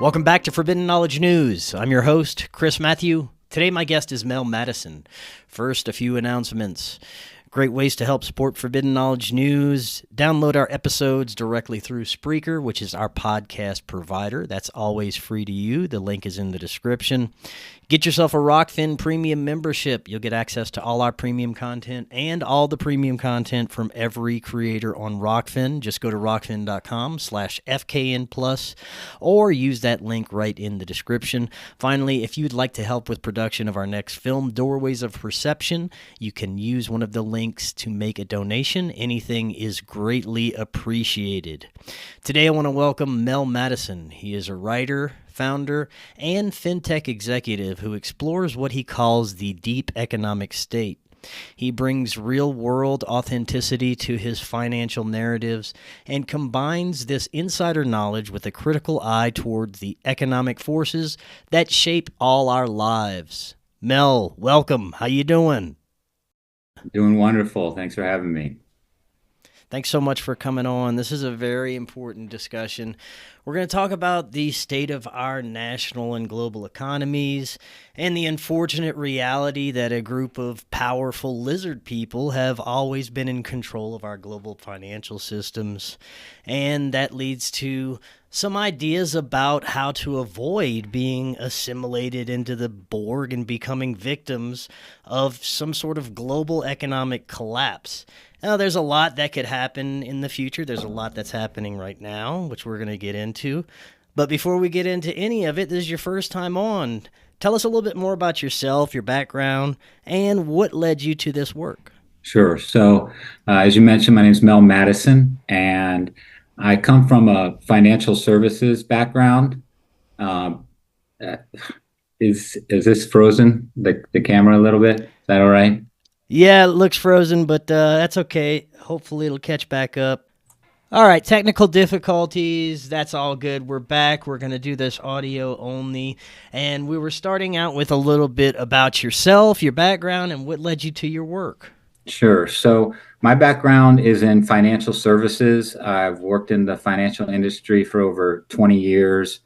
Welcome back to Forbidden Knowledge News. I'm your host, Chris Matthew. Today my guest is Mattison. First, a few announcements. Great ways to help support Forbidden Knowledge News. Download our episodes directly through Spreaker, which is our podcast provider. That's always free to you. The link is in the description. Get yourself a Rokfin premium membership. You'll get access to all our premium content and all the premium content from every creator on Rokfin. Just go to rokfin.com/FKN Plus or use that link right in the description. Finally, if you'd like to help with production of our next film, Doorways of Perception, you can use one of the links to make a donation. Anything is greatly appreciated. Today I want to welcome Mattison. He is a writer, founder, and fintech executive who explores what he calls the deep economic state. He brings real-world authenticity to his financial narratives and combines this insider knowledge with a critical eye towards the economic forces that shape all our lives. Mel, welcome. How you doing? Doing wonderful. Thanks for having me. Thanks so much for coming on. This is a very important discussion. We're going to talk about the state of our national and global economies and the unfortunate reality that a group of powerful lizard people have always been in control of our global financial systems. And that leads to some ideas about how to avoid being assimilated into the Borg and becoming victims of some sort of global economic collapse. Now, there's a lot that could happen in the future. There's a lot that's happening right now, which we're going to get into. But before we get into any of it, this is your first time on. Tell us a little bit more about yourself, your background, and what led you to this work. Sure. So, as you mentioned, my name is Mattison, and I come from a financial services background. Is this frozen, the camera a little bit? Is that all right? Yeah, it looks frozen, but that's okay. Hopefully it'll catch back up. All right, technical difficulties. That's all good. We're back. We're going to do this audio only. And we were starting out with a little bit about yourself, your background, and what led you to your work. Sure. So my background is in financial services. I've worked in the financial industry for over 20 years,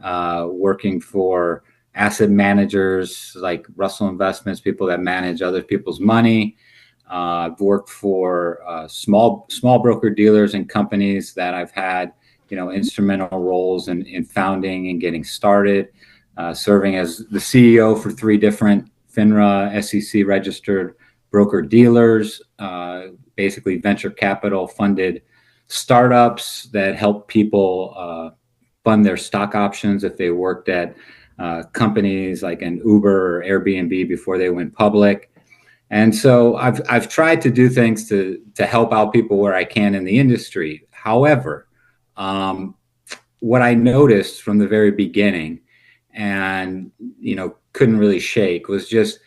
working for asset managers like Russell Investments, people that manage other people's money. I've worked for small broker dealers and companies that I've had, instrumental roles in founding and getting started, serving as the CEO for 3 different FINRA SEC registered broker dealers, basically venture capital funded startups that help people fund their stock options if they worked at companies like an Uber or Airbnb before they went public. And so I've tried to do things to help out people where I can in the industry. However, what I noticed from the very beginning and, couldn't really shake was just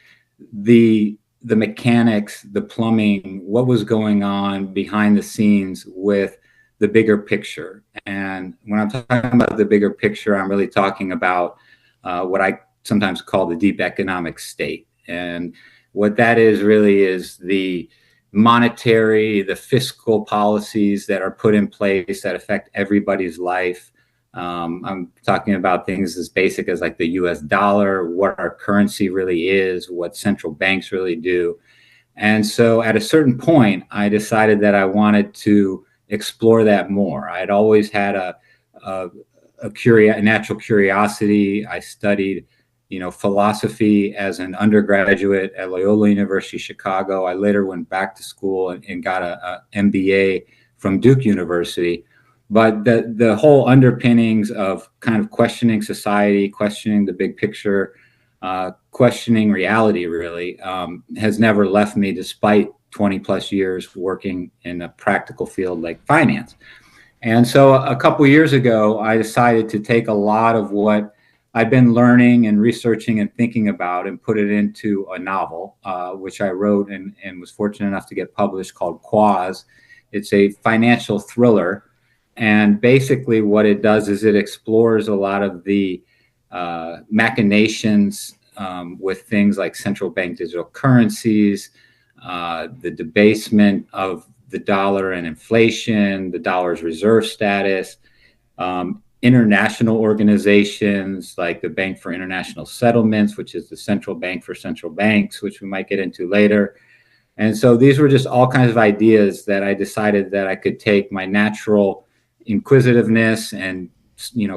the mechanics, the plumbing, what was going on behind the scenes with the bigger picture. And when I'm talking about the bigger picture, I'm really talking about what I sometimes call the deep economic state. And what that is really is the monetary, the fiscal policies that are put in place that affect everybody's life. I'm talking about things as basic as like the US dollar, what our currency really is, what central banks really do. And so at a certain point, I decided that I wanted to explore that more. I'd always had a natural curiosity. I studied, philosophy as an undergraduate at Loyola University, Chicago. I later went back to school and got a MBA from Duke University. But the whole underpinnings of kind of questioning society, questioning the big picture, questioning reality really has never left me, despite 20 plus years working in a practical field like finance. And so a couple of years ago, I decided to take a lot of what I've been learning and researching and thinking about and put it into a novel, which I wrote and was fortunate enough to get published, called Quaz. It's a financial thriller. And basically what it does is it explores a lot of the machinations with things like central bank digital currencies, the debasement of the dollar and inflation, the dollar's reserve status. international organizations like the Bank for International Settlements, which is the central bank for central banks, which we might get into later. And so these were just all kinds of ideas that I decided that I could take my natural inquisitiveness and,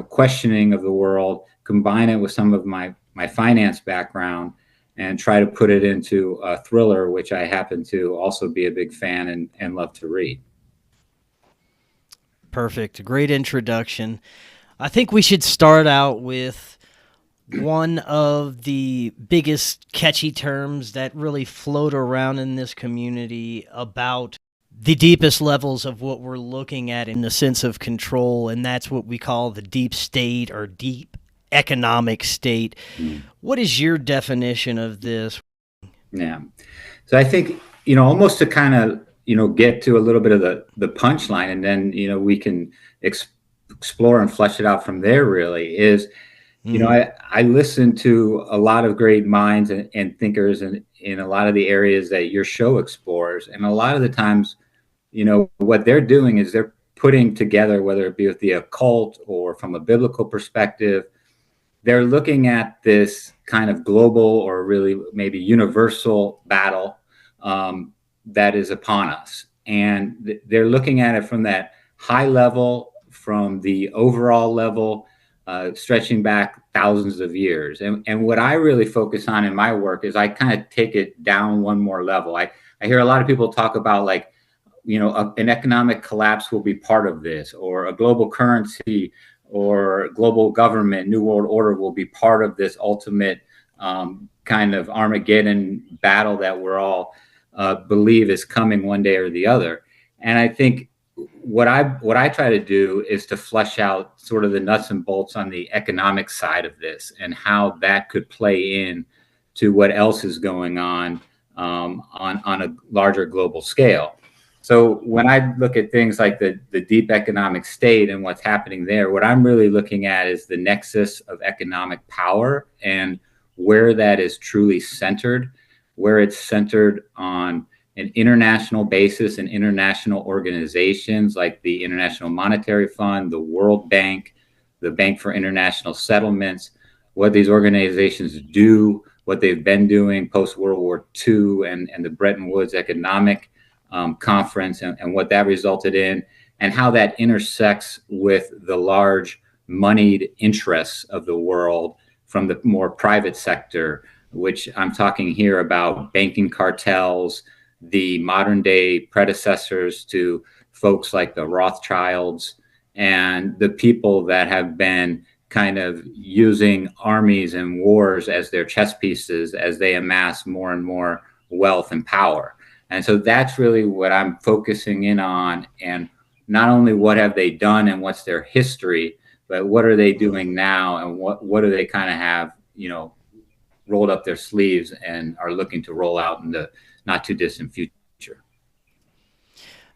questioning of the world, combine it with some of my finance background, and try to put it into a thriller, which I happen to also be a big fan and love to read. Perfect. Great introduction. I think we should start out with one of the biggest catchy terms that really float around in this community about the deepest levels of what we're looking at in the sense of control, and that's what we call the deep state or deep economic state. What is your definition of this? Yeah. So I think, almost to kind of, get to a little bit of the punchline, and then, we can explore and flesh it out from there, really is, I listen to a lot of great minds and thinkers in a lot of the areas that your show explores. And a lot of the times, what they're doing is they're putting together, whether it be with the occult or from a biblical perspective, they're looking at this kind of global or really maybe universal battle that is upon us. And they're looking at it from that high level, from the overall level, stretching back thousands of years. And what I really focus on in my work is I kind of take it down one more level. I hear a lot of people talk about an economic collapse will be part of this, or a global currency or global government, new world order will be part of this ultimate kind of Armageddon battle that we're all believe is coming one day or the other. And I think what I try to do is to flesh out sort of the nuts and bolts on the economic side of this and how that could play in to what else is going on a larger global scale. So when I look at things like the deep economic state and what's happening there, what I'm really looking at is the nexus of economic power and where that is truly centered, where it's centered on an international basis and international organizations like the International Monetary Fund, the World Bank, the Bank for International Settlements, what these organizations do, what they've been doing post-World War II and the Bretton Woods economic conference and what that resulted in, and how that intersects with the large moneyed interests of the world from the more private sector, which I'm talking here about banking cartels, the modern day predecessors to folks like the Rothschilds, and the people that have been kind of using armies and wars as their chess pieces as they amass more and more wealth and power. And so that's really what I'm focusing in on. And not only what have they done and what's their history, but what are they doing now, and what do they kind of have, rolled up their sleeves and are looking to roll out in the not too distant future.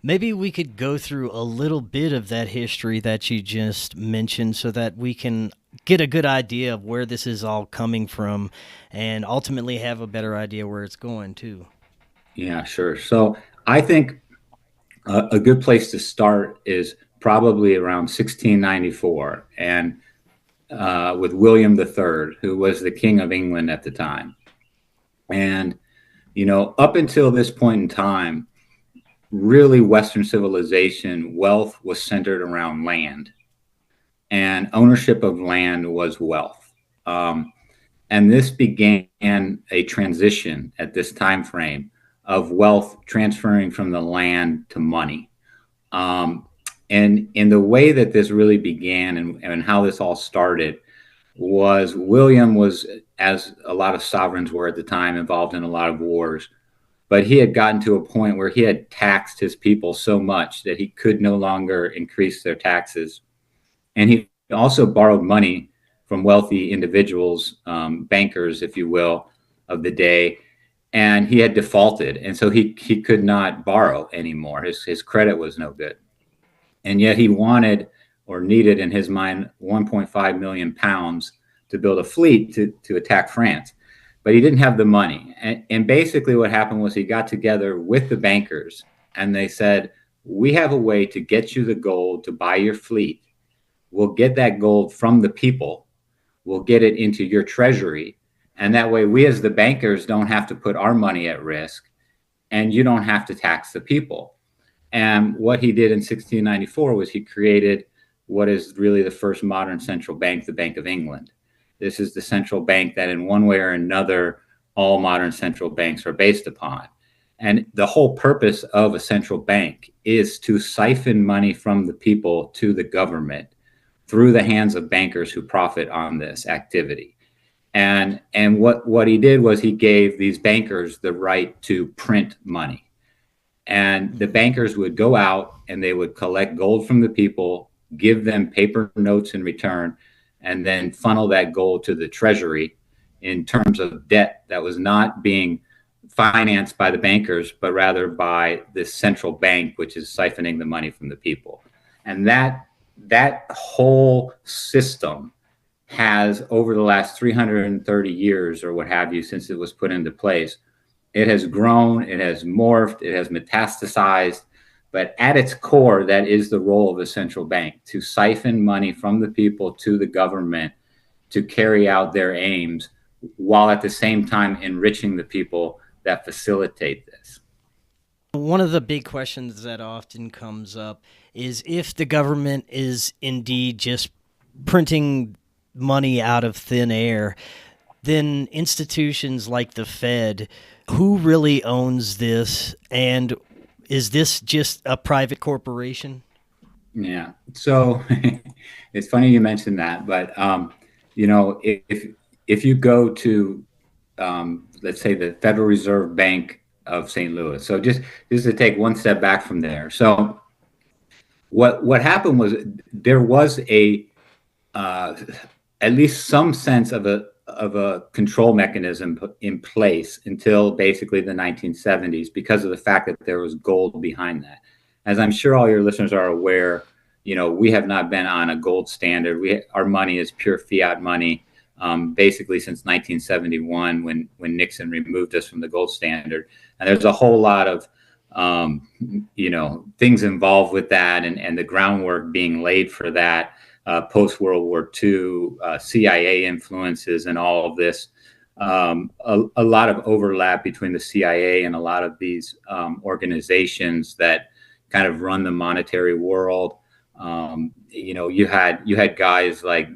Maybe we could go through a little bit of that history that you just mentioned so that we can get a good idea of where this is all coming from and ultimately have a better idea where it's going too. Yeah, sure. So I think a good place to start is probably around 1694 and with William III, who was the King of England at the time. And, up until this point in time, really Western civilization, wealth was centered around land, and ownership of land was wealth. And this began a transition at this time frame of wealth transferring from the land to money. And in the way that this really began and how this all started was William was, as a lot of sovereigns were at the time, involved in a lot of wars. But he had gotten to a point where he had taxed his people so much that he could no longer increase their taxes. And he also borrowed money from wealthy individuals, bankers, if you will, of the day. And he had defaulted. And so he could not borrow anymore. His credit was no good. And yet he wanted or needed, in his mind, 1.5 million pounds to build a fleet to attack France. But he didn't have the money. And basically what happened was he got together with the bankers and they said, we have a way to get you the gold to buy your fleet we'll get that gold from the people, we'll get it into your treasury, and that way we as the bankers don't have to put our money at risk, and you don't have to tax the people. And what he did in 1694 was he created what is really the first modern central bank, the Bank of England. This is the central bank that in one way or another, all modern central banks are based upon. And the whole purpose of a central bank is to siphon money from the people to the government through the hands of bankers who profit on this activity. And what he did was he gave these bankers the right to print money. And the bankers would go out and they would collect gold from the people, give them paper notes in return, and then funnel that gold to the treasury in terms of debt that was not being financed by the bankers, but rather by the central bank, which is siphoning the money from the people. And that whole system has, over the last 330 years or what have you, since it was put into place, it has grown, it has morphed, it has metastasized. But at its core, that is the role of a central bank, to siphon money from the people to the government to carry out their aims, while at the same time enriching the people that facilitate this. One of the big questions that often comes up is if the government is indeed just printing money out of thin air, then institutions like the Fed, who really owns this, and is this just a private corporation? Yeah. So it's funny you mentioned that, but if you go to let's say the Federal Reserve Bank of St. Louis. So just to take one step back from there. So what happened was there was a at least some sense of a control mechanism in place until basically the 1970s, because of the fact that there was gold behind that. As I'm sure all your listeners are aware, we have not been on a gold standard. Our money is pure fiat money. Basically since 1971, when Nixon removed us from the gold standard. And there's a whole lot of, things involved with that, and the groundwork being laid for that, post-World War II, CIA influences and all of this. A lot of overlap between the CIA and a lot of these organizations that kind of run the monetary world. You had guys like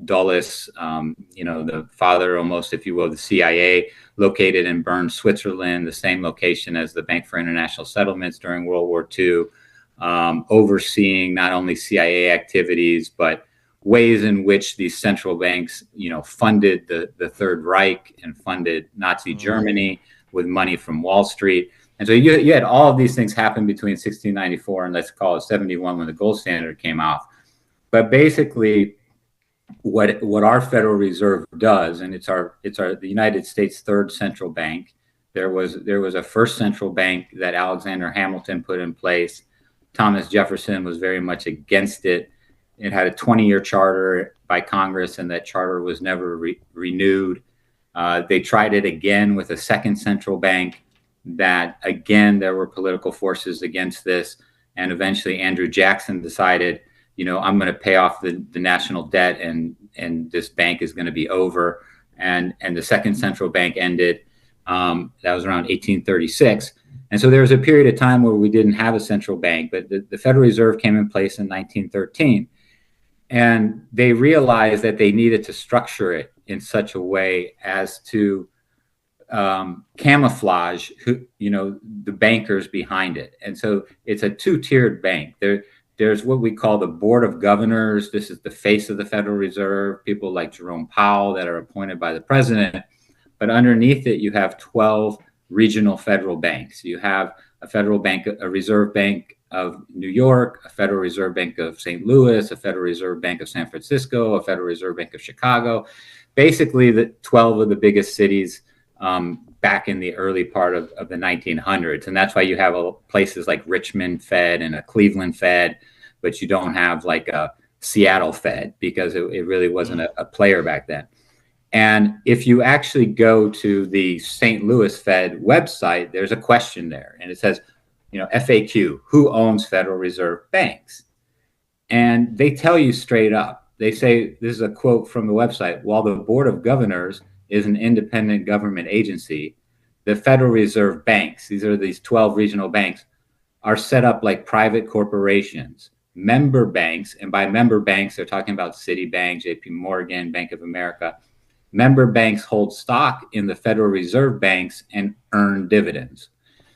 Dulles, the father almost, if you will, the CIA, located in Bern, Switzerland, the same location as the Bank for International Settlements during World War II, overseeing not only CIA activities, but ways in which these central banks, funded the Third Reich and funded Nazi Germany with money from Wall Street. And so you had all of these things happen between 1694 and let's call it 71 when the gold standard came off. But basically, what our Federal Reserve does, and it's the United States third central bank. There was a first central bank that Alexander Hamilton put in place. Thomas Jefferson was very much against it. It had a 20-year charter by Congress, and that charter was never renewed. They tried it again with a second central bank. That again, there were political forces against this, and eventually Andrew Jackson decided, I'm going to pay off the national debt, and this bank is going to be over. And the second central bank ended. That was around 1836. And so there was a period of time where we didn't have a central bank, but the Federal Reserve came in place in 1913. And they realized that they needed to structure it in such a way as to camouflage the bankers behind it. And so it's a two-tiered bank. There's what we call the Board of Governors. This is the face of the Federal Reserve, people like Jerome Powell that are appointed by the president. But underneath it, you have 12 regional federal banks. You have a federal bank, a Reserve Bank of New York, a Federal Reserve Bank of St. Louis, a Federal Reserve Bank of San Francisco, a Federal Reserve Bank of Chicago. Basically, the 12 of the biggest cities back in the early part of the 1900s. And that's why you have places like Richmond Fed and a Cleveland Fed, but you don't have like a Seattle Fed, because it really wasn't a player back then. And if you actually go to the St. Louis Fed website, there's a question there, and it says, FAQ, who owns Federal Reserve banks? And they tell you straight up. They say, this is a quote from the website: while the Board of Governors is an independent government agency, the Federal Reserve banks, these are these 12 regional banks, are set up like private corporations. Member banks, and by member banks, they're talking about Citibank, JP Morgan, Bank of America. Member banks hold stock in the Federal Reserve banks and earn dividends.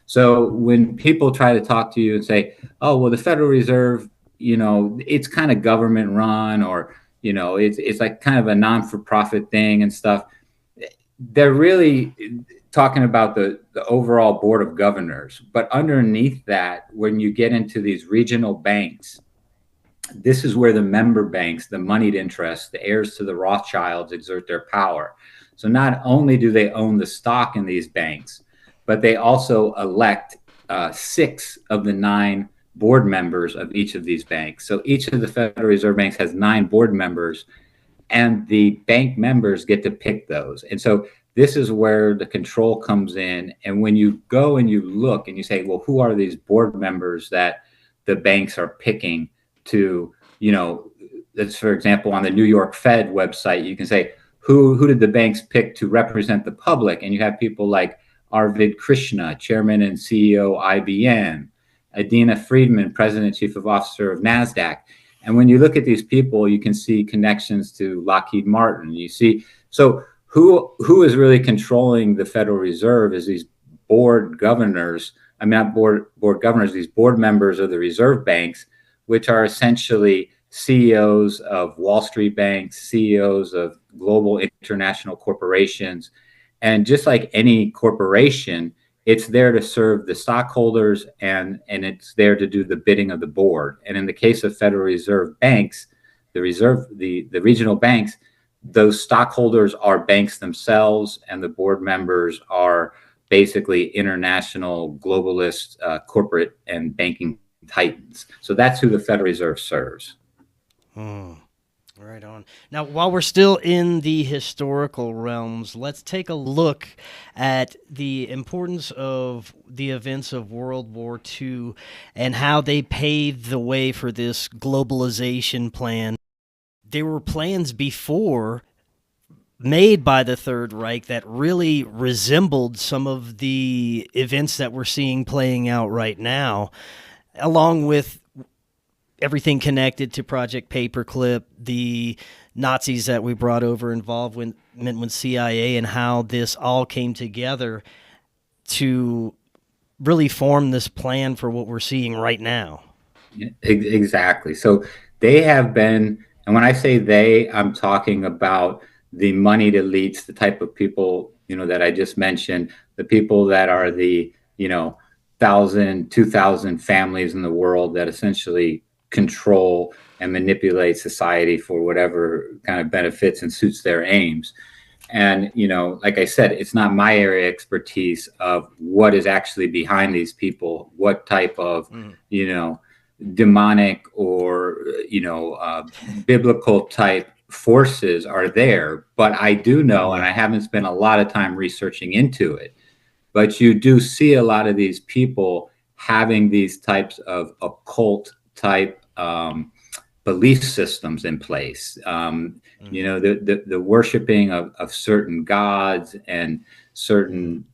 So when people try to talk to you and say, oh, well, the Federal Reserve, it's kind of government run, or, it's like kind of a non-for-profit thing and stuff, they're really talking about the overall Board of Governors. But underneath that, when you get into these regional banks, this is where the member banks, the moneyed interests, the heirs to the Rothschilds, exert their power. So not only do they own the stock in these banks, but they also elect 6 of the 9 board members of each of these banks. So each of the Federal Reserve banks has 9 board members, and the bank members get to pick those. And so this is where the control comes in. And when you go and you look and you say, well, who are these board members that the banks are picking to, that's, for example, on the New York Fed website, you can say, who did the banks pick to represent the public? And you have people like Arvind Krishna, chairman and CEO IBM, Adina Friedman, president and chief of officer of NASDAQ. And when you look at these people, you can see connections to Lockheed Martin. You see, so who is really controlling the Federal Reserve is these board governors. I mean, not board governors, these board members of the reserve banks, which are essentially CEOs of Wall Street banks, CEOs of global international corporations. And just like any corporation, it's there to serve the stockholders, and it's there to do the bidding of the board. And in the case of Federal Reserve banks, the regional banks, those stockholders are banks themselves, and the board members are basically international globalist corporate and banking titans. So that's who the Federal Reserve serves. Right on. Now, while we're still in the historical realms, let's take a look at the importance of the events of World War II and how they paved the way for this globalization plan. There were plans before made by the Third Reich that really resembled some of the events that we're seeing playing out right now, along with everything connected to Project Paperclip, the Nazis that we brought over involvement with CIA, and how this all came together to really form this plan for what we're seeing right now. Exactly. So they have been, and when I say they, I'm talking about the moneyed elites, the type of people, that I just mentioned, the people that are the, 1,000, 2,000 families in the world that essentially control and manipulate society for whatever kind of benefits and suits their aims. And, like I said, it's not my area of expertise of what is actually behind these people, what type of, demonic or, biblical type forces are there. But I do know, and I haven't spent a lot of time researching into it, but you do see a lot of these people having these types of occult type belief systems in place. The worshiping of certain gods and certain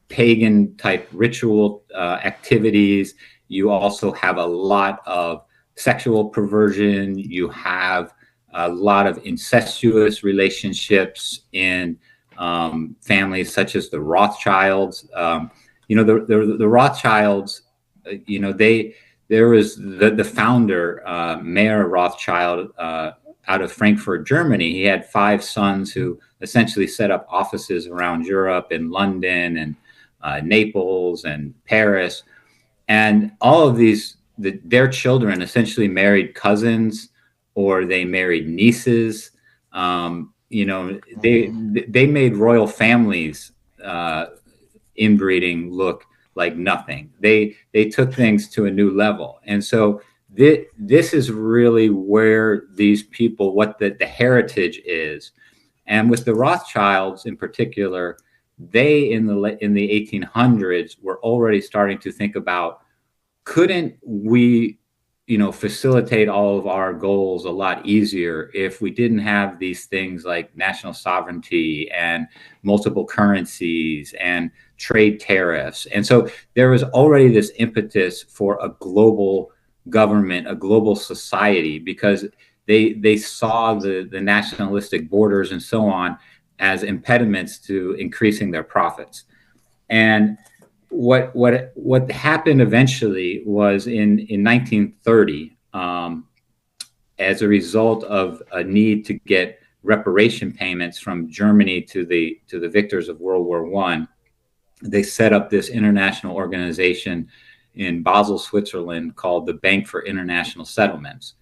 pagan type ritual activities. You also have a lot of sexual perversion. You have a lot of incestuous relationships in families such as the Rothschilds. The Rothschilds, there was the founder, Mayer Rothschild, out of Frankfurt, Germany. He had 5 sons who essentially set up offices around Europe, in London and Naples and Paris. And all of these, their children essentially married cousins, or they married nieces. They made royal families inbreeding look like nothing. They took things to a new level. And so this is really where these people, what the heritage is. And with the Rothschilds in particular, they in the 1800s were already starting to think about, couldn't we facilitate all of our goals a lot easier if we didn't have these things like national sovereignty and multiple currencies and trade tariffs. And so there was already this impetus for a global government, a global society, because they saw the nationalistic borders and so on as impediments to increasing their profits. And what happened eventually was in 1930, as a result of a need to get reparation payments from Germany to the victors of World War I, they set up this international organization in Basel, Switzerland, called the Bank for International Settlements.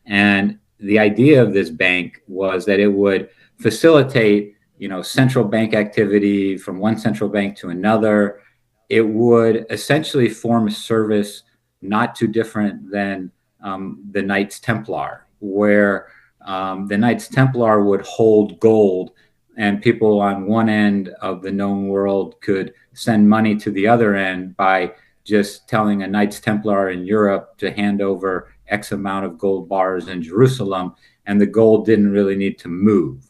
And the idea of this bank was that it would facilitate, central bank activity from one central bank to another. It would essentially form a service not too different than the Knights Templar, where the Knights Templar would hold gold, and people on one end of the known world could send money to the other end by just telling a Knights Templar in Europe to hand over X amount of gold bars in Jerusalem, and the gold didn't really need to move.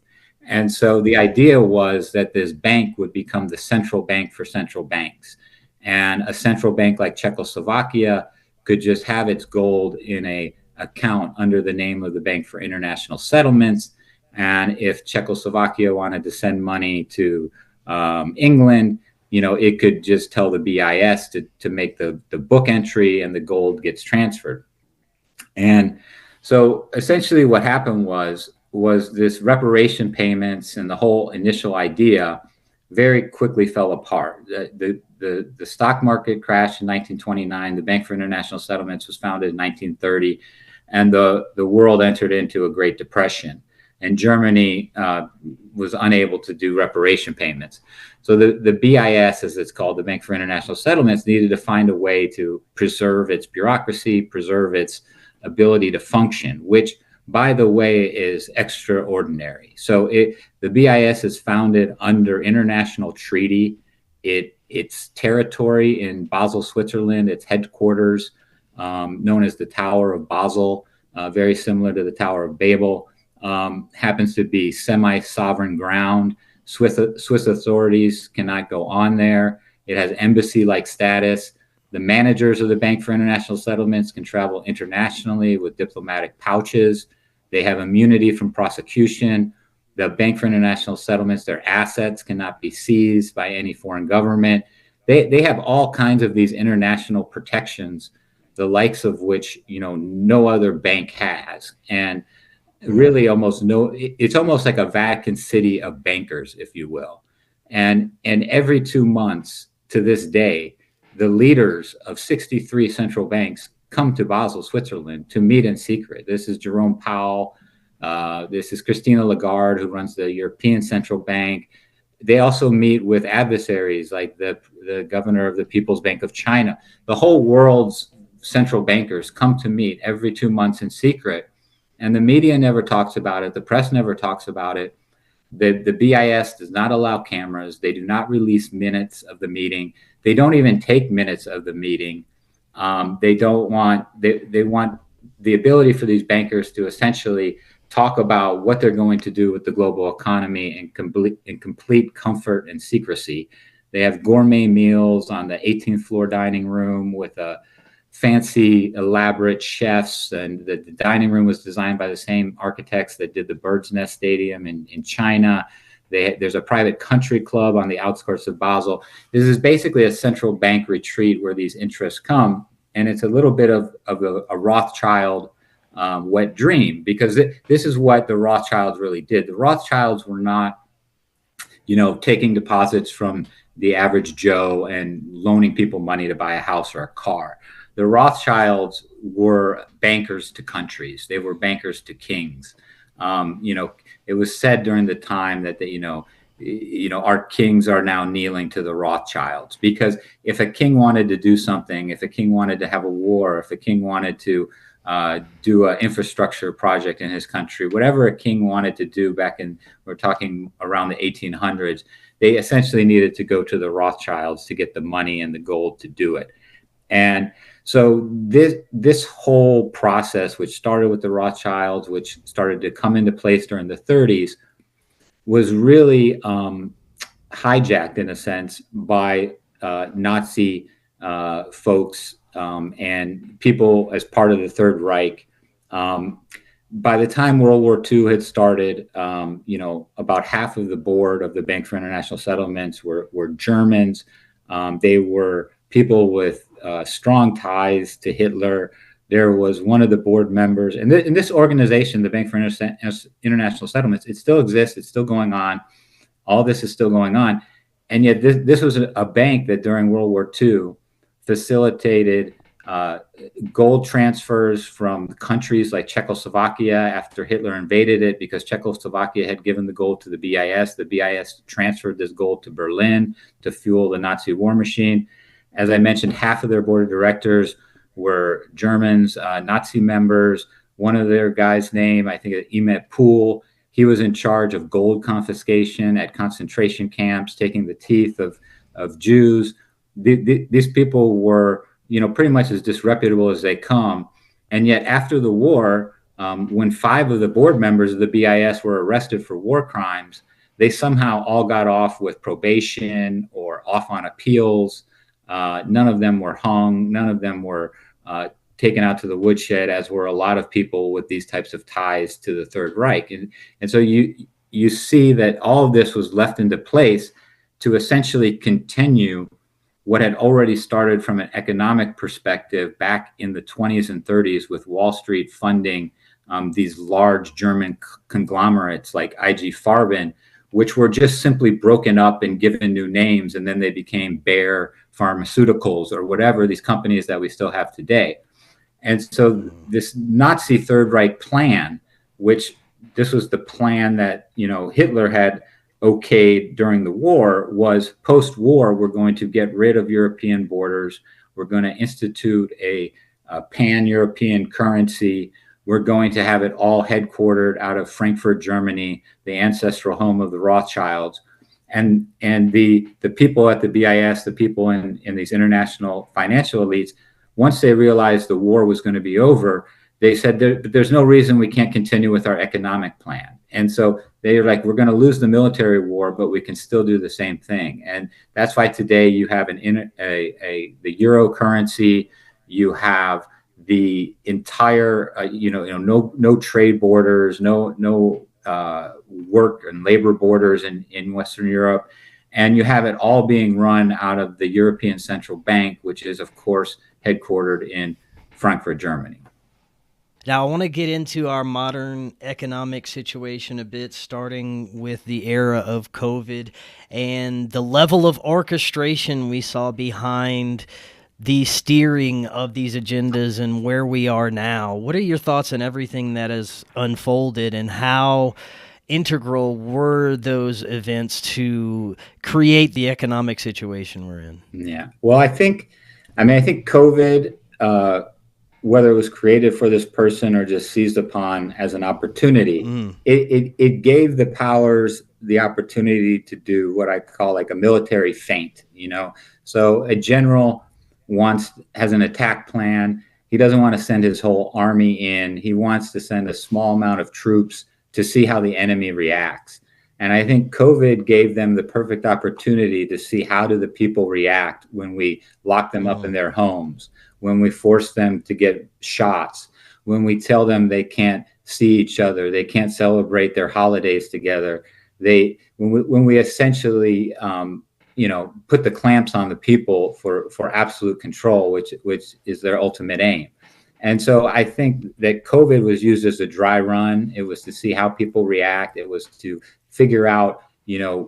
And so the idea was that this bank would become the central bank for central banks. And a central bank like Czechoslovakia could just have its gold in an account under the name of the Bank for International Settlements. And if Czechoslovakia wanted to send money to England, it could just tell the BIS to make the book entry, and the gold gets transferred. And so essentially what happened was this reparation payments and the whole initial idea very quickly fell apart. The stock market crashed in 1929. The Bank for International Settlements was founded in 1930, and the world entered into a Great Depression. And Germany was unable to do reparation payments. So the BIS, as it's called, the Bank for International Settlements, needed to find a way to preserve its bureaucracy, preserve its ability to function, which, by the way, is extraordinary. So the BIS is founded under international treaty. Its territory in Basel, Switzerland, its headquarters, known as the Tower of Basel, very similar to the Tower of Babel, happens to be semi-sovereign ground. Swiss authorities cannot go on there. It has embassy-like status. The managers of the Bank for International Settlements can travel internationally with diplomatic pouches. They have immunity from prosecution. The Bank for International Settlements, their assets cannot be seized by any foreign government. They have all kinds of these international protections, the likes of which no other bank has. And really it's almost like a Vatican City of bankers, if you will. And every 2 months to this day, the leaders of 63 central banks come to Basel, Switzerland, to meet in secret. This is Jerome Powell. This is Christine Lagarde, who runs the European Central Bank. They also meet with adversaries like the governor of the People's Bank of China. The whole world's central bankers come to meet every 2 months in secret. And the media never talks about it. The press never talks about it. The BIS does not allow cameras. They do not release minutes of the meeting. They don't even take minutes of the meeting. They want the ability for these bankers to essentially talk about what they're going to do with the global economy in complete comfort and secrecy. They have gourmet meals on the 18th floor dining room with a fancy, elaborate chefs, and the dining room was designed by the same architects that did the Bird's Nest Stadium in China. There's a private country club on the outskirts of Basel. This is basically a central bank retreat where these interests come, and it's a little bit of a Rothschild wet dream, because this is what the Rothschilds really did. The Rothschilds were not, taking deposits from the average Joe and loaning people money to buy a house or a car. The Rothschilds were bankers to countries. They were bankers to kings. It was said during the time that our kings are now kneeling to the Rothschilds, because if a king wanted to do something, if a king wanted to have a war, if a king wanted to do an infrastructure project in his country, whatever a king wanted to do we're talking around the 1800s, they essentially needed to go to the Rothschilds to get the money and the gold to do it. And so this whole process, which started with the Rothschilds, which started to come into place during the 30s, was really hijacked in a sense by Nazi folks and people as part of the Third Reich. By the time World War II had started, about half of the board of the Bank for International Settlements were Germans. They were people with strong ties to Hitler. There was one of the board members, and in this organization, the Bank for International Settlements, it still exists. It's still going on. All this is still going on. And yet this was a bank that during World War II facilitated gold transfers from countries like Czechoslovakia after Hitler invaded it, because Czechoslovakia had given the gold to the BIS. The BIS transferred this gold to Berlin to fuel the Nazi war machine. As I mentioned, half of their board of directors were Germans, Nazi members. One of their guys' name, I think, Emet Pool, he was in charge of gold confiscation at concentration camps, taking the teeth of Jews. These people were, pretty much as disreputable as they come. And yet after the war, when 5 of the board members of the BIS were arrested for war crimes, they somehow all got off with probation or off on appeals. None of them were hung. None of them were taken out to the woodshed, as were a lot of people with these types of ties to the Third Reich. And so you see that all of this was left into place to essentially continue what had already started from an economic perspective back in the 20s and 30s with Wall Street funding these large German conglomerates like IG Farben, which were just simply broken up and given new names, and then they became Bayer Pharmaceuticals or whatever, these companies that we still have today. And so this Nazi Third Reich plan, which this was the plan that, Hitler had okayed during the war, was post-war, we're going to get rid of European borders. We're going to institute a pan-European currency. We're going to have it all headquartered out of Frankfurt, Germany, the ancestral home of the Rothschilds. And the people at the BIS, the people in these international financial elites, once they realized the war was going to be over, they said, there's no reason we can't continue with our economic plan. And so they were like, we're going to lose the military war, but we can still do the same thing. And that's why today you have the euro currency, you have the entire, no trade borders, no work and labor borders in Western Europe. And you have it all being run out of the European Central Bank, which is, of course, headquartered in Frankfurt, Germany. Now, I want to get into our modern economic situation a bit, starting with the era of COVID and the level of orchestration we saw behind the steering of these agendas and where we are now. What are your thoughts on everything that has unfolded, and how integral were those events to create the economic situation we're in? Yeah. Well, I think COVID, whether it was created for this person or just seized upon as an opportunity, it gave the powers the opportunity to do what I call like a military feint. So a general has an attack plan. He doesn't want to send his whole army in. He wants to send a small amount of troops to see how the enemy reacts. And I think COVID gave them the perfect opportunity to see how do the people react when we lock them up in their homes, when we force them to get shots, when we tell them they can't see each other, they can't celebrate their holidays together. When we essentially, put the clamps on the people for absolute control, which is their ultimate aim. And so I think that COVID was used as a dry run. It was to see how people react. It was to figure out,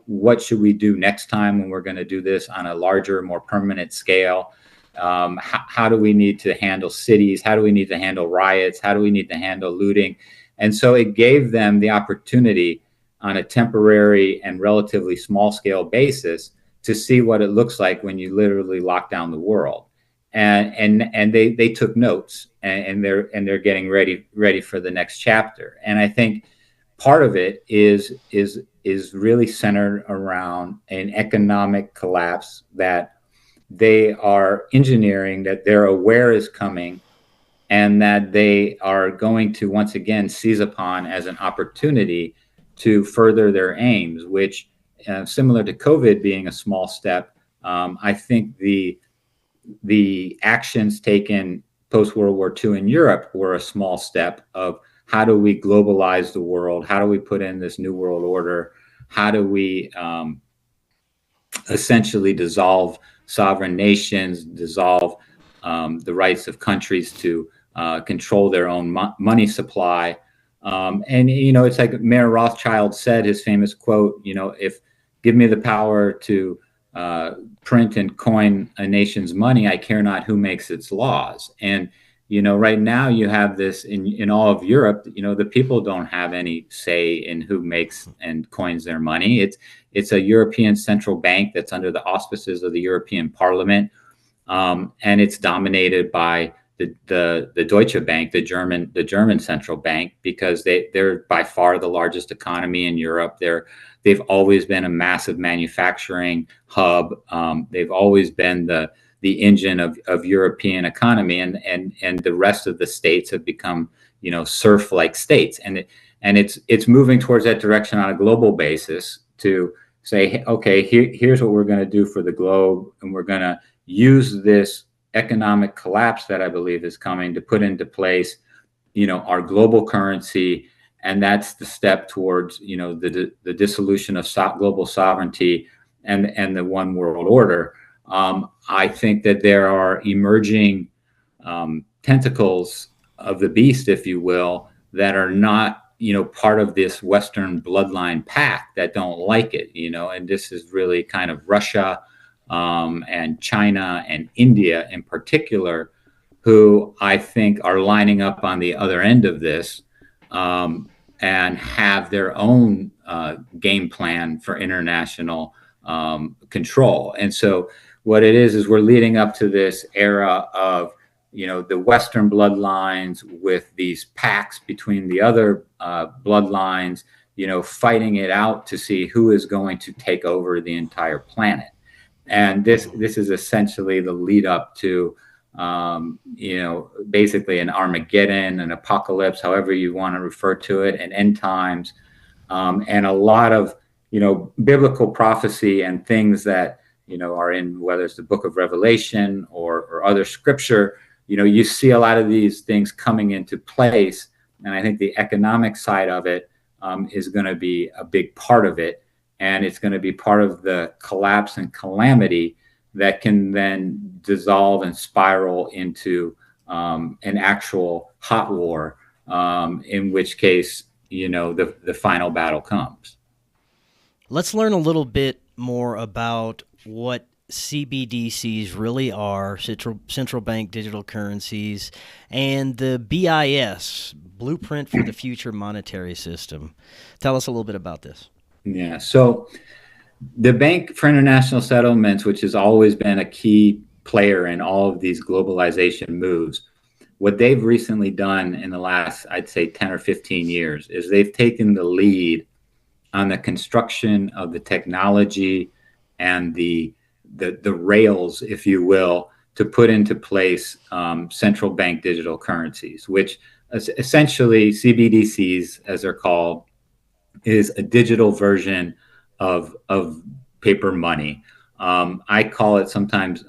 what should we do next time when we're going to do this on a larger, more permanent scale? How do we need to handle cities? How do we need to handle riots? How do we need to handle looting? And so it gave them the opportunity on a temporary and relatively small scale basis to see what it looks like when you literally lock down the world. And they took notes, and they're getting ready for the next chapter. And I think part of it is really centered around an economic collapse that they are engineering that they're aware is coming, and that they are going to once again seize upon as an opportunity to further their aims, which, similar to COVID being a small step, I think the actions taken post World War II in Europe were a small step of how do we globalize the world? How do we put in this new world order? How do we essentially dissolve sovereign nations, dissolve the rights of countries to control their own money supply? And, it's like Mayor Rothschild said, his famous quote, if give me the power to print and coin a nation's money, I care not who makes its laws. And, right now you have this in all of Europe, the people don't have any say in who makes and coins their money. It's a European central bank that's under the auspices of the European Parliament. And it's dominated by the Deutsche Bank, the German central bank, because they're by far the largest economy in Europe. They've always been a massive manufacturing hub. They've always been the engine of European economy, and the rest of the states have become, serf-like states. And it's moving towards that direction on a global basis to say, okay, here's what we're going to do for the globe, and we're going to use this economic collapse that I believe is coming to put into place, our global currency. And that's the step towards, the dissolution of global sovereignty and the one world order. I think that there are emerging tentacles of the beast, if you will, that are not, part of this Western bloodline pact, that don't like it, and this is really kind of Russia and China and India in particular, who I think are lining up on the other end of this and have their own game plan for international control. And so what it is we're leading up to this era of, the Western bloodlines with these pacts between the other bloodlines, fighting it out to see who is going to take over the entire planet. And this is essentially the lead up to, basically an Armageddon, an apocalypse, however you want to refer to it, and end times, and a lot of, biblical prophecy and things that, are in, whether it's the book of Revelation or other scripture, you see a lot of these things coming into place. And I think the economic side of it is going to be a big part of it. And it's going to be part of the collapse and calamity that can then dissolve and spiral into an actual hot war, in which case, the final battle comes. Let's learn a little bit more about what CBDCs really are, central bank digital currencies, and the BIS, Blueprint for the Future Monetary System. Tell us a little bit about this. Yeah, so the Bank for International Settlements, which has always been a key player in all of these globalization moves, what they've recently done in the last, I'd say, 10 or 15 years is they've taken the lead on the construction of the technology and the rails, if you will, to put into place central bank digital currencies, which essentially CBDCs, as they're called, is a digital version of paper money. I call it sometimes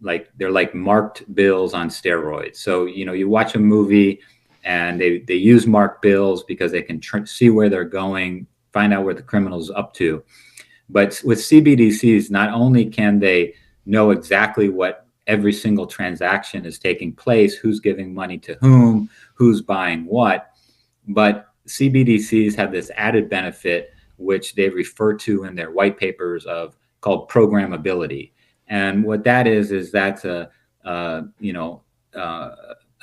like they're like marked bills on steroids. So, you watch a movie and they use marked bills because they can see where they're going, find out where the criminal's up to. But with CBDCs, not only can they know exactly what every single transaction is taking place, who's giving money to whom, who's buying what, but CBDCs have this added benefit, which they refer to in their white papers called programmability. And what that is that's a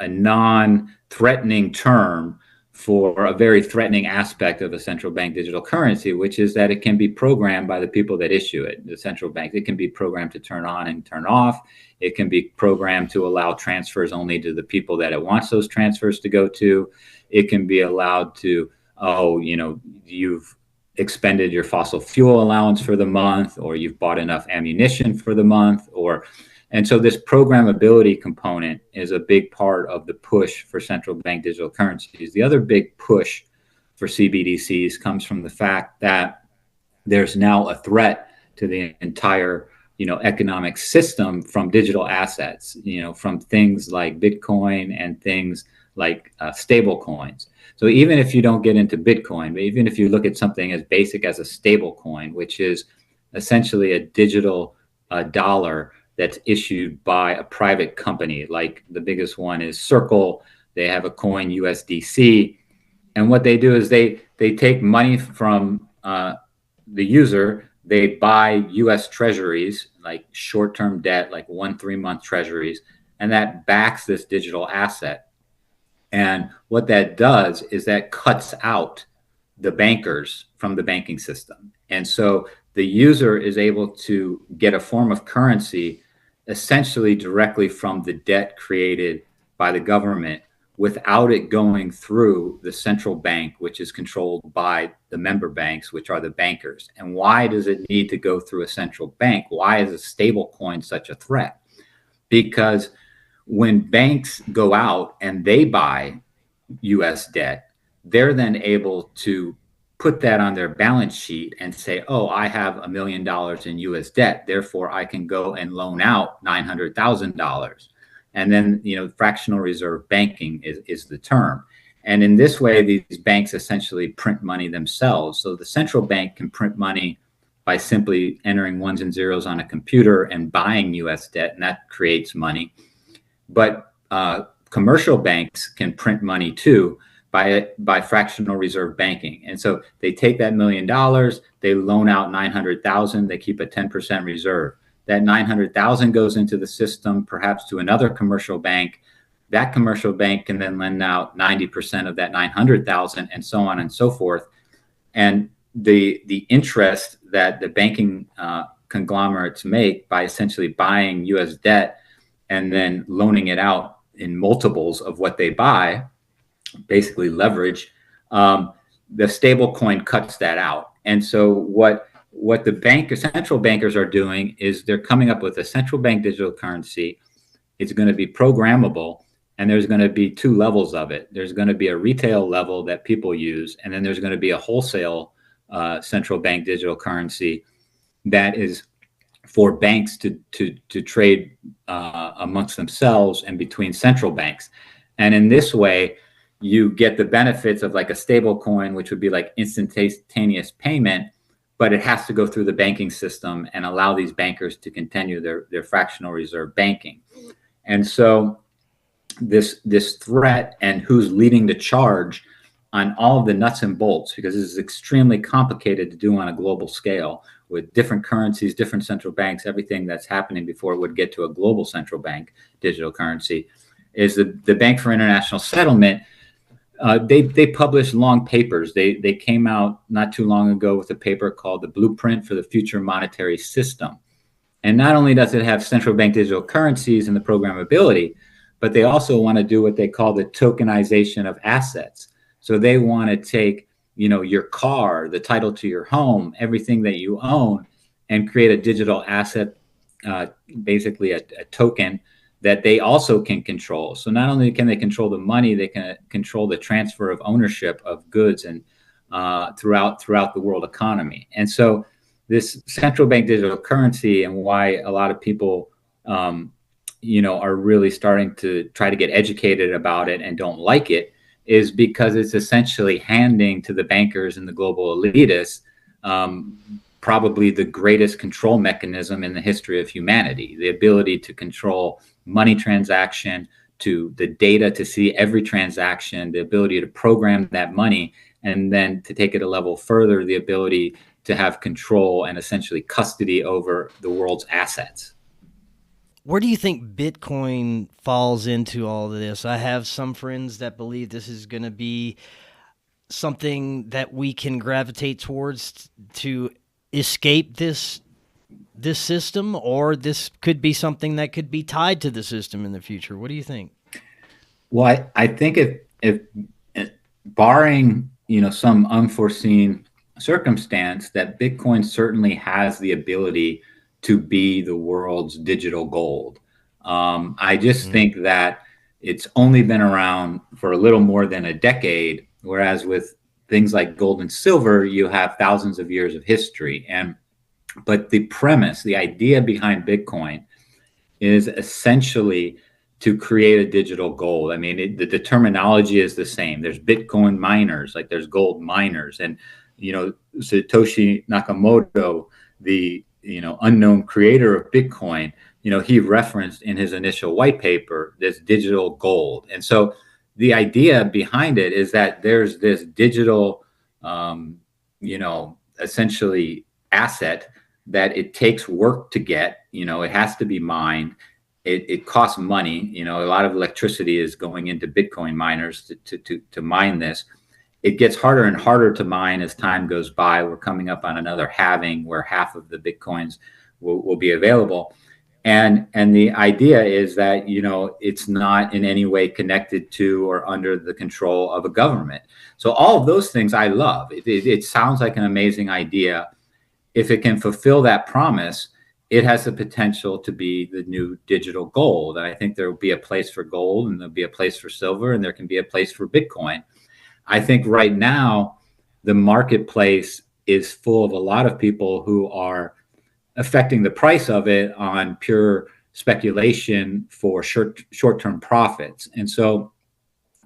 non-threatening term for a very threatening aspect of a central bank digital currency, which is that it can be programmed by the people that issue it, the central bank. It can be programmed to turn on and turn off. It can be programmed to allow transfers only to the people that it wants those transfers to go to. It can be allowed to, you've expended your fossil fuel allowance for the month, or you've bought enough ammunition for the month, and so this programmability component is a big part of the push for central bank digital currencies. The other big push for CBDCs comes from the fact that there's now a threat to the entire, economic system from digital assets, from things like Bitcoin and things like stable coins. So even if you don't get into Bitcoin, but even if you look at something as basic as a stable coin, which is essentially a digital dollar that's issued by a private company, like the biggest one is Circle. They have a coin USDC. And what they do is they take money from the user. They buy US treasuries, like short-term debt, like 1-3-month treasuries, and that backs this digital asset. And what that does is that cuts out the bankers from the banking system. And so the user is able to get a form of currency essentially directly from the debt created by the government without it going through the central bank, which is controlled by the member banks, which are the bankers. And why does it need to go through a central bank? Why is a stable coin such a threat? Because when banks go out and they buy US debt, they're then able to put that on their balance sheet and say, oh, I have $1 million in US debt, therefore I can go and loan out $900,000. And then, fractional reserve banking is the term. And in this way, these banks essentially print money themselves. So the central bank can print money by simply entering ones and zeros on a computer and buying US debt, and that creates money. But commercial banks can print money too by fractional reserve banking. And so they take that $1 million, they loan out 900,000, they keep a 10% reserve. That 900,000 goes into the system, perhaps to another commercial bank. That commercial bank can then lend out 90% of that 900,000, and so on and so forth. And the interest that the banking conglomerates make by essentially buying US debt and then loaning it out in multiples of what they buy, basically leverage, the stable coin cuts that out. And so what the central bankers are doing is they're coming up with a central bank digital currency. It's going to be programmable, and there's going to be two levels of it. There's going to be a retail level that people use, and then there's going to be a wholesale central bank digital currency that is for banks to trade amongst themselves and between central banks. And in this way, you get the benefits of like a stable coin, which would be like instantaneous payment, but it has to go through the banking system and allow these bankers to continue their fractional reserve banking. And so this threat and who's leading the charge on all of the nuts and bolts, because this is extremely complicated to do on a global scale with different currencies, different central banks, everything that's happening before it would get to a global central bank digital currency, is the Bank for International Settlement. They published long papers. They came out not too long ago with a paper called The Blueprint for the Future Monetary System. And not only does it have central bank digital currencies and the programmability, but they also want to do what they call the tokenization of assets. So they want to take, your car, the title to your home, everything that you own, and create a digital asset, basically a token that they also can control. So not only can they control the money, they can control the transfer of ownership of goods and throughout the world economy. And so this central bank digital currency, and why a lot of people, are really starting to try to get educated about it and don't like it, is because it's essentially handing to the bankers and the global elitists probably the greatest control mechanism in the history of humanity, the ability to control money transaction, to the data to see every transaction, the ability to program that money, and then to take it a level further, the ability to have control and essentially custody over the world's assets. Where do you think Bitcoin falls into all of this? I have some friends that believe this is going to be something that we can gravitate towards to escape this system, or this could be something that could be tied to the system in the future. What do you think? Well, I think if barring some unforeseen circumstance that Bitcoin certainly has the ability to be the world's digital gold. I just think that it's only been around for a little more than a decade, whereas with things like gold and silver, you have thousands of years of history. But the premise, the idea behind Bitcoin is essentially to create a digital gold. I mean, the terminology is the same. There's Bitcoin miners, like there's gold miners. And, Satoshi Nakamoto, the, unknown creator of Bitcoin, he referenced in his initial white paper this digital gold. And so the idea behind it is that there's this digital, essentially asset that it takes work to get. It has to be mined. It costs money. A lot of electricity is going into Bitcoin miners to mine this. It gets harder and harder to mine as time goes by. We're coming up on another halving where half of the Bitcoins will be available. And the idea is that, it's not in any way connected to or under the control of a government. So all of those things I love. It sounds like an amazing idea. If it can fulfill that promise, it has the potential to be the new digital gold. And I think there will be a place for gold, and there'll be a place for silver, and there can be a place for Bitcoin. I think right now, the marketplace is full of a lot of people who are affecting the price of it on pure speculation for short-term profits. And so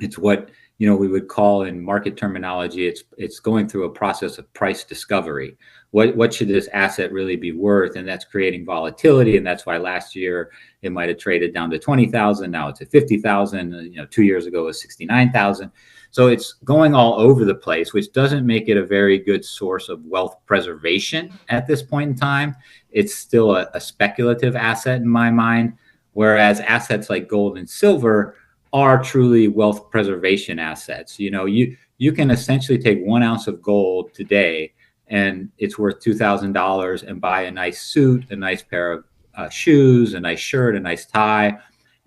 it's what we would call in market terminology, it's going through a process of price discovery. What should this asset really be worth? And that's creating volatility. And that's why last year it might have traded down to 20,000. Now it's at 50,000. 2 years ago it was 69,000. So it's going all over the place, which doesn't make it a very good source of wealth preservation at this point in time. It's still a speculative asset in my mind, whereas assets like gold and silver are truly wealth preservation assets. You can essentially take 1 ounce of gold today and it's worth $2,000 and buy a nice suit, a nice pair of shoes, a nice shirt, a nice tie.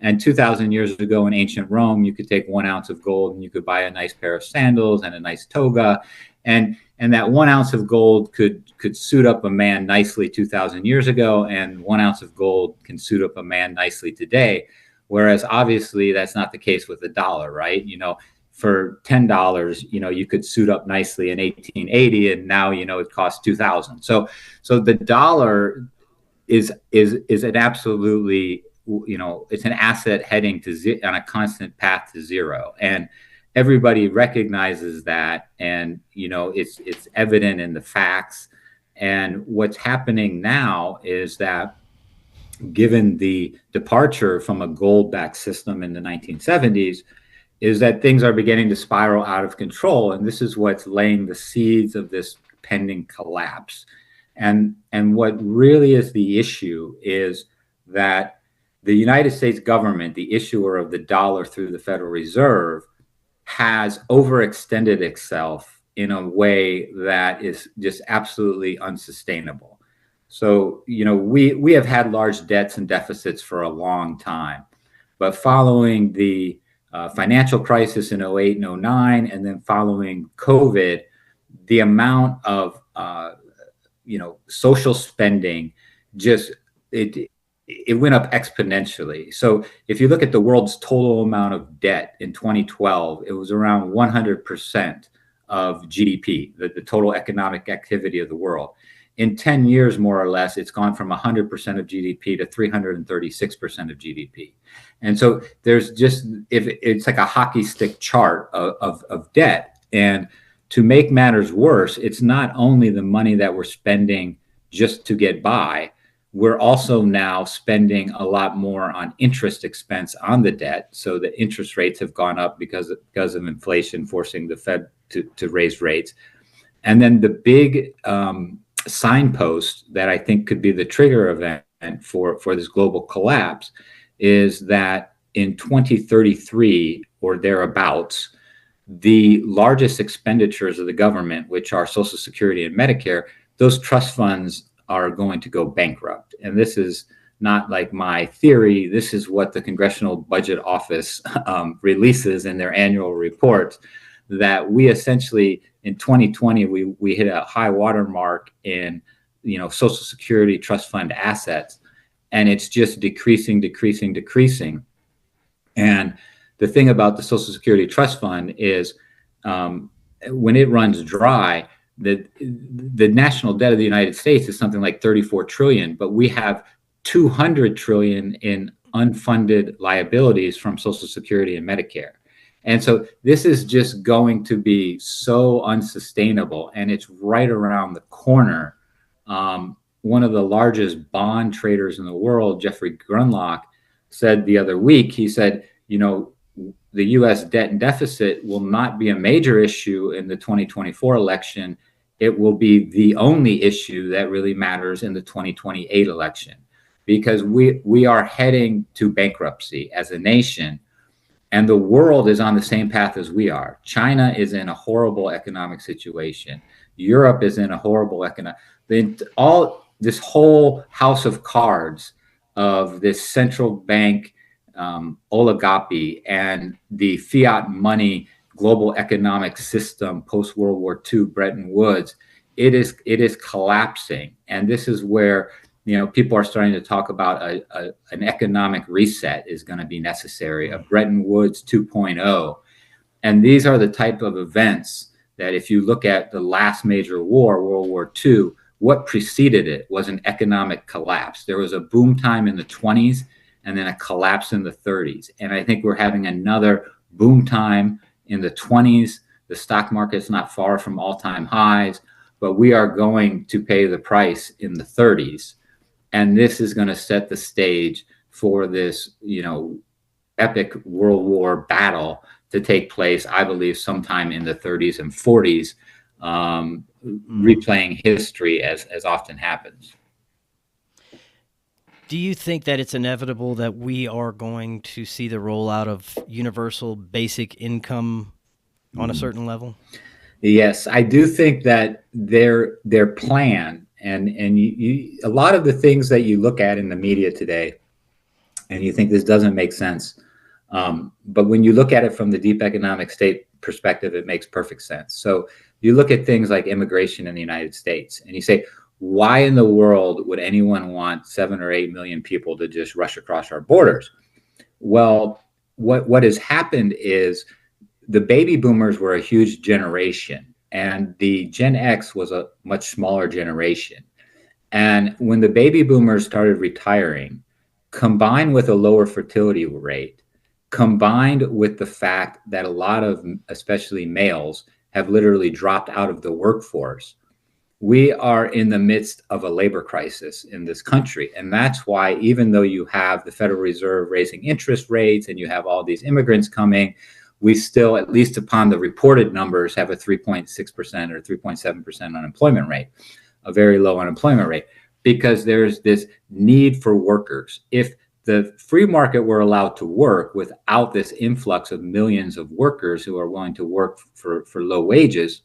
And 2,000 years ago in ancient Rome, you could take 1 ounce of gold and you could buy a nice pair of sandals and a nice toga. And that 1 ounce of gold could suit up a man nicely 2,000 years ago, and 1 ounce of gold can suit up a man nicely today. Whereas obviously that's not the case with the dollar, right? For $10, you could suit up nicely in 1880, and now it costs 2,000. So the dollar is an absolutely, it's an asset heading to on a constant path to zero, and everybody recognizes that, and it's evident in the facts. And what's happening now is that, given the departure from a gold-backed system in the 1970s, is that things are beginning to spiral out of control. And this is what's laying the seeds of this pending collapse. And what really is the issue is that the United States government, the issuer of the dollar through the Federal Reserve, has overextended itself in a way that is just absolutely unsustainable. So, we have had large debts and deficits for a long time, but following the financial crisis in 08 and 09, and then following COVID, the amount of, social spending it went up exponentially. So if you look at the world's total amount of debt in 2012, it was around 100% of GDP, the total economic activity of the world. In 10 years, more or less, it's gone from 100% of GDP to 336% of GDP. And so there's it's like a hockey stick chart of debt. And to make matters worse, it's not only the money that we're spending just to get by, we're also now spending a lot more on interest expense on the debt. So the interest rates have gone up because of inflation, forcing the Fed to raise rates. And then the big signpost that I think could be the trigger event for this global collapse is that in 2033 or thereabouts, the largest expenditures of the government, which are Social Security and Medicare, those trust funds are going to go bankrupt. And this is not like my theory. This is what the Congressional Budget Office releases in their annual reports, that we essentially in 2020, we hit a high water mark in, Social Security trust fund assets, and it's just decreasing. And the thing about the Social Security trust fund is, when it runs dry, the national debt of the United States is something like 34 trillion, but we have 200 trillion in unfunded liabilities from Social Security and Medicare. And so this is just going to be so unsustainable, and it's right around the corner. One of the largest bond traders in the world, Jeffrey Grunlock, said the other week, he said, the U.S. debt and deficit will not be a major issue in the 2024 election. It will be the only issue that really matters in the 2028 election, because we are heading to bankruptcy as a nation, and the world is on the same path as we are. China is in a horrible economic situation. Europe is in a horrible this whole house of cards of this central bank oligarchy and the fiat money global economic system post World War II, Bretton Woods, it is collapsing. And this is where people are starting to talk about an economic reset is going to be necessary, a Bretton Woods 2.0. And these are the type of events that, if you look at the last major war, World War II, what preceded it was an economic collapse. There was a boom time in the 20s and then a collapse in the 30s. And I think we're having another boom time in the 20s. The stock market's not far from all-time highs, but we are going to pay the price in the 30s. And this is going to set the stage for this, epic World War battle to take place, I believe, sometime in the 30s and 40s, replaying history as often happens. Do you think that it's inevitable that we are going to see the rollout of universal basic income on a certain level? Yes, I do think that their plan and a lot of the things that you look at in the media today, and you think this doesn't make sense, but when you look at it from the deep economic state perspective, it makes perfect sense. So you look at things like immigration in the United States, and you say, why in the world would anyone want 7 or 8 million people to just rush across our borders? Well, what has happened is the baby boomers were a huge generation, and the Gen X was a much smaller generation. And when the baby boomers started retiring, combined with a lower fertility rate, combined with the fact that a lot of, especially males, have literally dropped out of the workforce, we are in the midst of a labor crisis in this country. And that's why, even though you have the Federal Reserve raising interest rates and you have all these immigrants coming, we still, at least upon the reported numbers, have a 3.6% or 3.7% unemployment rate, a very low unemployment rate, because there's this need for workers. If the free market were allowed to work without this influx of millions of workers who are willing to work for low wages,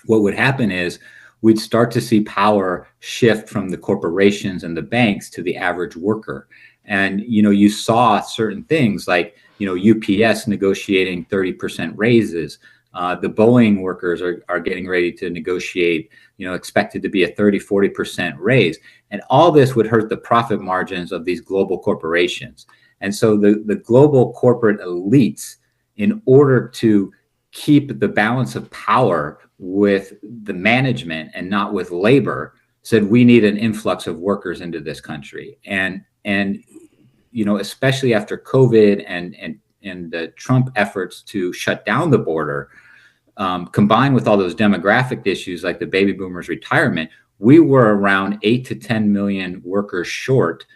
what would happen is we'd start to see power shift from the corporations and the banks to the average worker. And, you saw certain things like, UPS negotiating 30% raises. The Boeing workers are getting ready to negotiate, expected to be a 30-40% raise. And all this would hurt the profit margins of these global corporations. And so the global corporate elites, in order to keep the balance of power with the management and not with labor, said we need an influx of workers into this country. And especially after COVID and the Trump efforts to shut down the border, combined with all those demographic issues like the baby boomers' retirement, we were around 8 to 10 million workers short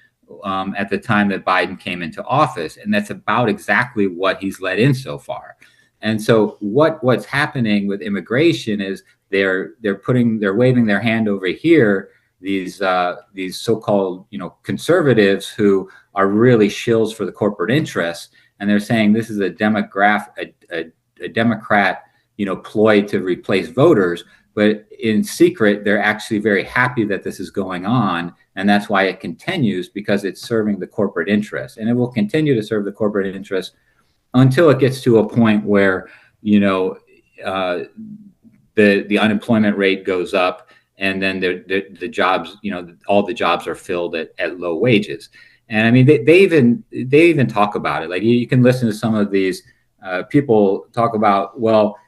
at the time that Biden came into office. And that's about exactly what he's let in so far. And so what's happening with immigration is they're waving their hand over here, these so-called conservatives who are really shills for the corporate interests, and they're saying this is a Democrat ploy to replace voters. But in secret, they're actually very happy that this is going on, and that's why it continues, because it's serving the corporate interest, and it will continue to serve the corporate interest until it gets to a point where the unemployment rate goes up, and then the jobs, all the jobs are filled at low wages. And I mean, they even talk about it. Like you can listen to some of these people talk about, well,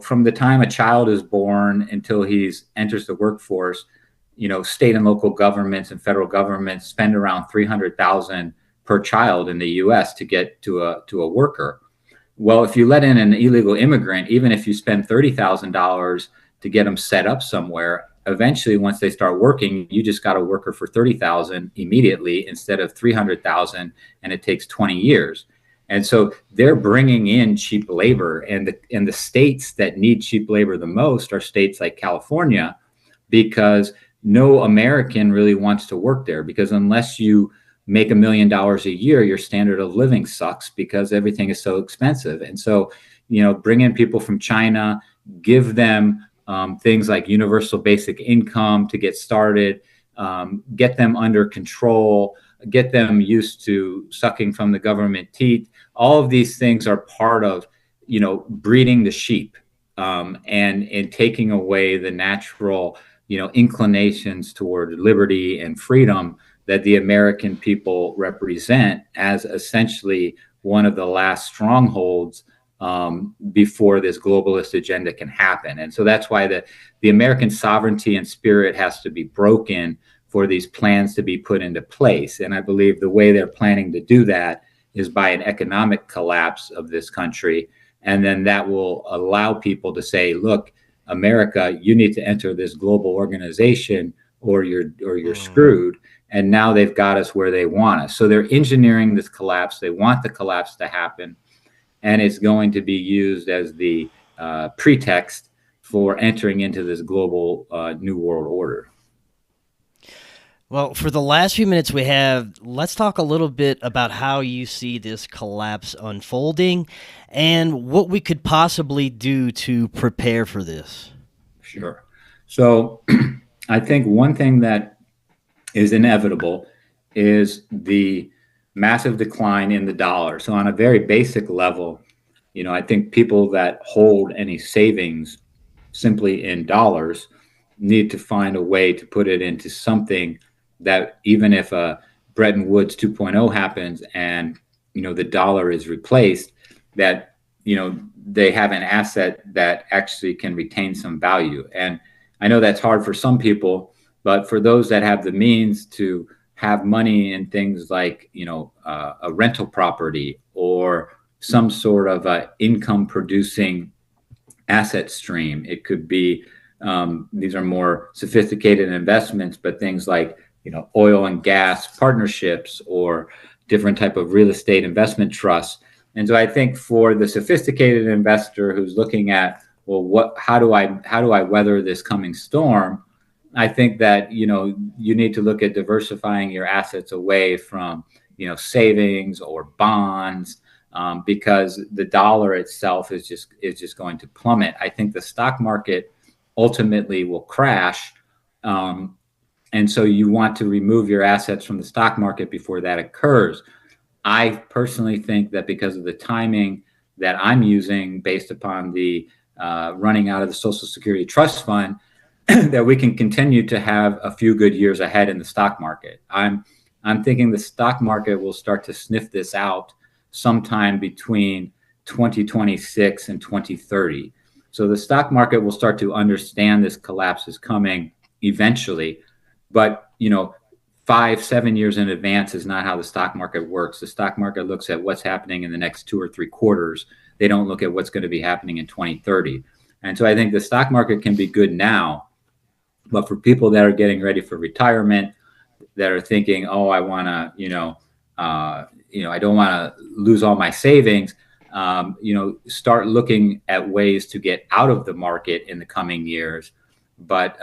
from the time a child is born until enters the workforce, state and local governments and federal governments spend around $300,000 per child in the U.S. to get to a worker. Well, if you let in an illegal immigrant, even if you spend $30,000 to get them set up somewhere, eventually, once they start working, you just got a worker for $30,000 immediately instead of $300,000, and it takes 20 years. And so they're bringing in cheap labor, and the states that need cheap labor the most are states like California, because no American really wants to work there, because unless you make $1 million a year, your standard of living sucks because everything is so expensive. And so, bring in people from China, give them things like universal basic income to get started, get them under control, get them used to sucking from the government teeth. All of these things are part of, breeding the sheep, and taking away the natural, inclinations toward liberty and freedom that the American people represent as essentially one of the last strongholds before this globalist agenda can happen. And so that's why the American sovereignty and spirit has to be broken for these plans to be put into place. And I believe the way they're planning to do that is by an economic collapse of this country. And then that will allow people to say, look, America, you need to enter this global organization or you're screwed. And now they've got us where they want us. So they're engineering this collapse. They want the collapse to happen. And it's going to be used as the pretext for entering into this global new world order. Well, for the last few minutes we have, let's talk a little bit about how you see this collapse unfolding and what we could possibly do to prepare for this. Sure. So I think one thing that is inevitable is the massive decline in the dollar. So on a very basic level, I think people that hold any savings simply in dollars need to find a way to put it into something that, even if a Bretton Woods 2.0 happens and, the dollar is replaced, that, they have an asset that actually can retain some value. And I know that's hard for some people, but for those that have the means to have money in things like, a rental property or some sort of income producing asset stream, it could be, these are more sophisticated investments, but things like, oil and gas partnerships or different type of real estate investment trusts. And so I think for the sophisticated investor who's looking at, well, how do I weather this coming storm? I think that, you need to look at diversifying your assets away from, savings or bonds, because the dollar itself is just going to plummet. I think the stock market ultimately will crash. And so you want to remove your assets from the stock market before that occurs. I personally think that because of the timing that I'm using based upon the running out of the Social Security Trust Fund, that we can continue to have a few good years ahead in the stock market. I'm thinking the stock market will start to sniff this out sometime between 2026 and 2030. So the stock market will start to understand this collapse is coming eventually, but 5-7 years in advance is not how the stock market works. The stock market looks at what's happening in the next 2 or 3 quarters. They don't look at what's going to be happening in 2030. And so I think the stock market can be good now, but for people that are getting ready for retirement, that are thinking, oh, I want to, I don't want to lose all my savings, start looking at ways to get out of the market in the coming years, but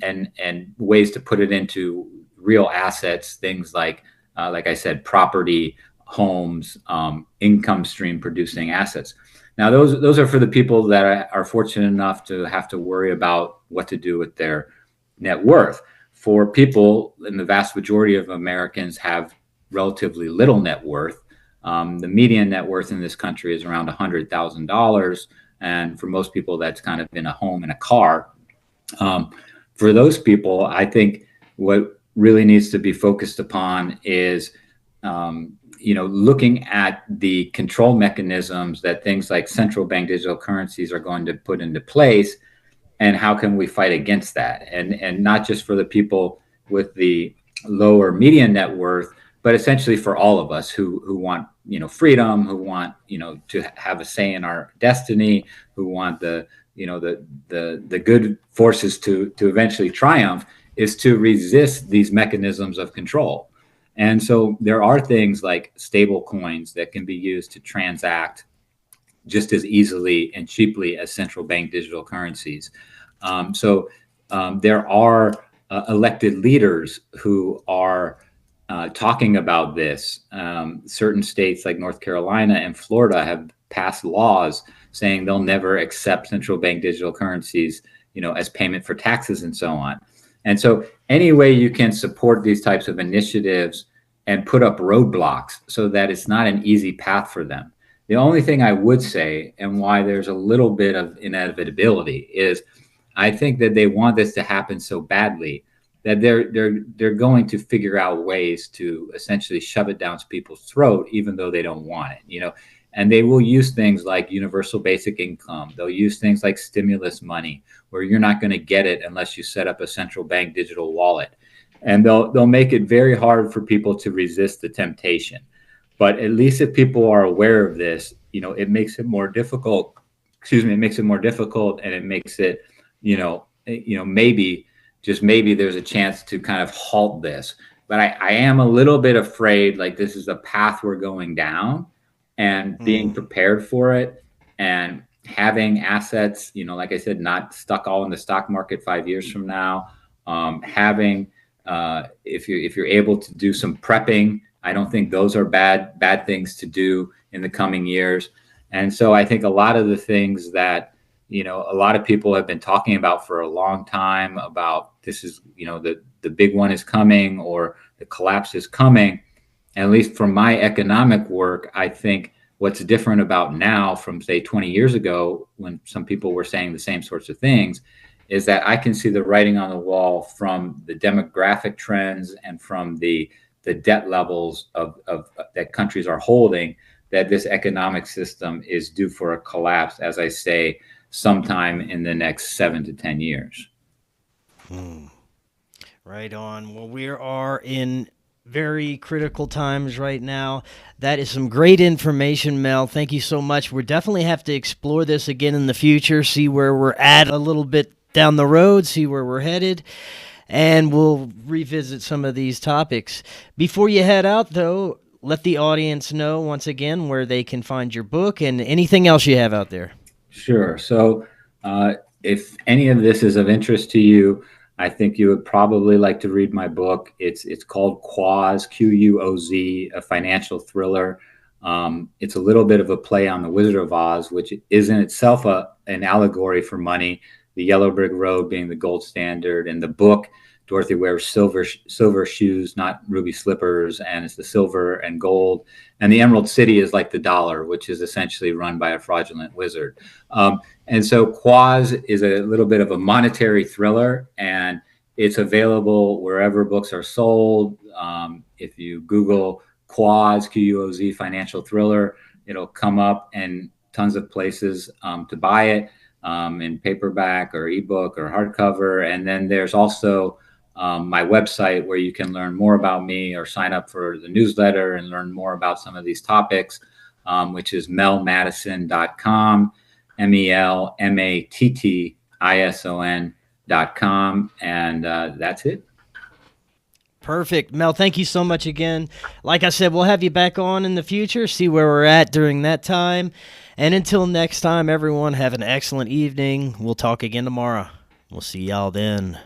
and ways to put it into real assets, things like I said, property, homes, income stream producing assets. Now, those are for the people that are fortunate enough to have to worry about what to do with their net worth. For people, and the vast majority of Americans have relatively little net worth. The median net worth in this country is around $100,000. And for most people, that's kind of in a home, in a car. For those people, I think what really needs to be focused upon is, looking at the control mechanisms that things like central bank digital currencies are going to put into place, and how can we fight against that? And not just for the people with the low or median net worth, but essentially for all of us who want, freedom, who want, to have a say in our destiny, who want the good forces to eventually triumph, is to resist these mechanisms of control. And so there are things like stable coins that can be used to transact just as easily and cheaply as central bank digital currencies. There are elected leaders who are talking about this. Certain states like North Carolina and Florida have passed laws saying they'll never accept central bank digital currencies, as payment for taxes and so on. And so any way you can support these types of initiatives and put up roadblocks so that it's not an easy path for them. The only thing I would say, and why there's a little bit of inevitability, is I think that they want this to happen so badly that they're going to figure out ways to essentially shove it down people's throat, even though they don't want it, And they will use things like universal basic income. They'll use things like stimulus money, where you're not going to get it unless you set up a central bank digital wallet. And they'll make it very hard for people to resist the temptation. But at least if people are aware of this, it makes it more difficult. It makes it more difficult, and it makes it, maybe, just maybe, there's a chance to kind of halt this. But I am a little bit afraid, like, this is the path we're going down, and being prepared for it, and having assets, like I said, not stuck all in the stock market 5 years from now. If you're able to do some prepping, I don't think those are bad things to do in the coming years. And so I think a lot of the things that, a lot of people have been talking about for a long time, about this is, the big one is coming, or the collapse is coming. At least from my economic work, I think what's different about now from, say, 20 years ago, when some people were saying the same sorts of things, is that I can see the writing on the wall from the demographic trends and from the debt levels of that countries are holding, that this economic system is due for a collapse, as I say, sometime in the next 7 to 10 years. Right on. Well, we are in very critical times right now. That is some great information, Mel. Thank you so much. We definitely have to explore this again in the future, see where we're at a little bit down the road, see where we're headed, and we'll revisit some of these topics. Before you head out, though, let the audience know once again where they can find your book and anything else you have out there. Sure. So if any of this is of interest to you, I think you would probably like to read my book. It's called Quoz, Quoz, a financial thriller. It's a little bit of a play on The Wizard of Oz, which is in itself an allegory for money, the yellow brick road being the gold standard. In the book, Dorothy wears silver shoes, not ruby slippers, and it's the silver and gold. And the Emerald City is like the dollar, which is essentially run by a fraudulent wizard. And so Quoz is a little bit of a monetary thriller, and it's available wherever books are sold. If you Google Quoz, Quoz, financial thriller, it'll come up in tons of places to buy it, in paperback or ebook or hardcover. And then there's also my website, where you can learn more about me or sign up for the newsletter and learn more about some of these topics, which is melmattison.com, melmattison.com. And that's it. Perfect. Mel, thank you so much again. Like I said, we'll have you back on in the future, see where we're at during that time. And until next time, everyone, have an excellent evening. We'll talk again tomorrow. We'll see y'all then.